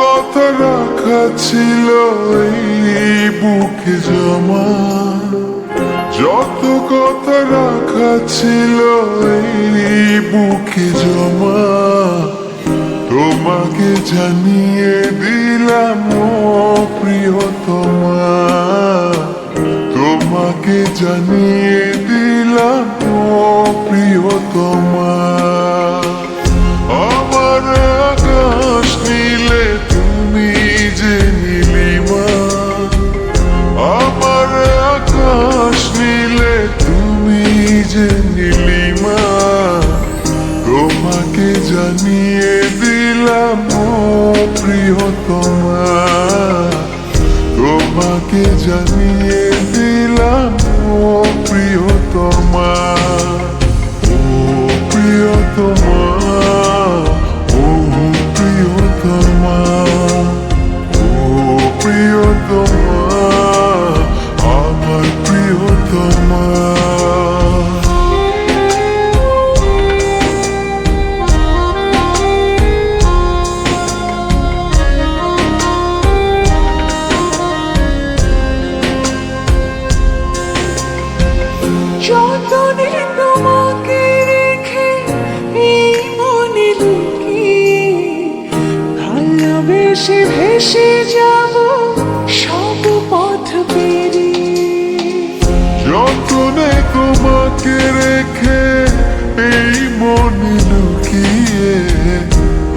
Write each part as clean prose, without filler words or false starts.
কথা রাখা ছিল এই বুকে জমা, যত কথা রাখা ছিল এই বুকে জমা, তোমাকে জানিয়ে দিলাম ও প্রিয়তমা, তোমাকে জানিয়ে দিলাম ও প্রিয়তমা। আমার আকাশ নীলে তুমি যে নীলিমা, আমার আকাশ নীলে তুমি যে নীলিমা, তোমাকে জানিয়ে দিলাম ও প্রিয়তমা, তোমাকে জানিয়ে দিলাম ও প্রিয়তমা, ও প্রিয়তমা, ও প্রিয়তমা, ও প্রিয়তমা, আমার প্রিয়তমা। যতনে তোমাকে রেখে এই মনে লুকিয়ে, ভালোবেসে ভেসে যাব সব পথ পেরিয়ে। যতনে তোমাকে রেখে এই মনে লুকিয়ে,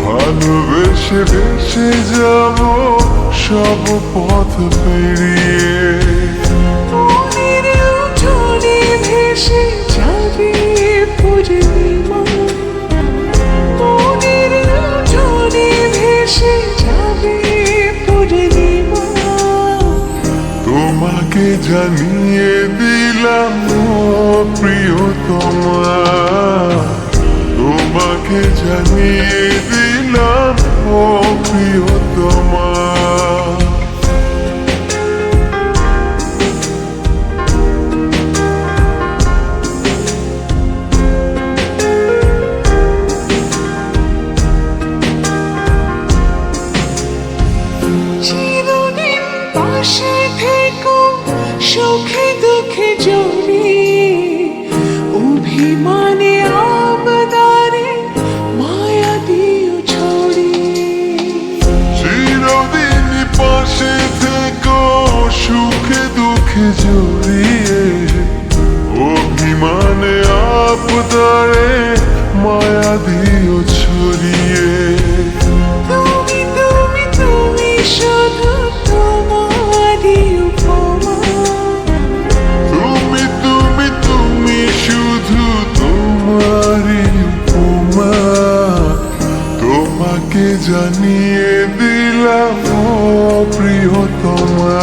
ভালোবেসে ভেসে যাব সব পথ পেরিয়ে। মনের উঠোনে ভেসে যাবে পূর্ণিমা, মনের উঠোনে ভেসে যাবে পূর্ণিমা, তোমাকে জানিয়ে দিলাম ও প্রিয়তমা, তোমাকে জানিয়ে দিলাম ও প্রিয়তমা। চিরদিন পাশে থেকো সুখে দুঃখে জড়িয়ে, অভিমানে আবদারে মায়া দিও ছড়িয়ে। চিরদিন পাশে থেকো সুখে দুঃখে জড়িয়ে, অভিমানে আপদারে মায়া দিও ছড়িয়ে। তুমি তুমি তুমি শুধু তোমারই উপমা, তুমি তুমি তুমি শুধু তোমারই উপমা, তোমাকে জানিয়ে দিলাম ও প্রিয়তমা,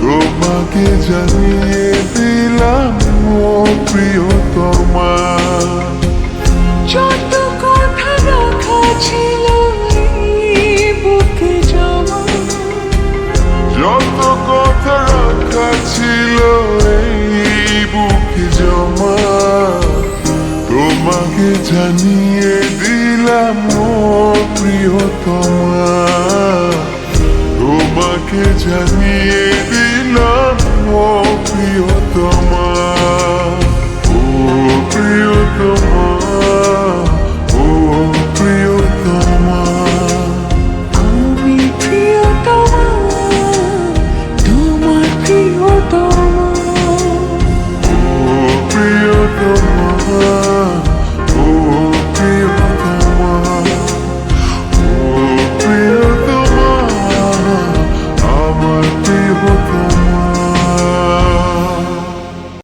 তোমাকে জানিয়ে দিলাম ও প্রিয়তমা। যত কথা রাখা ছিল এই বুকে জমা, যত কথা রাখা ছিল এই বুকে জমা, তোমাকে জানিয়ে দিলাম ও প্রিয়তমা, তোমাকে জানিয়ে দিলাম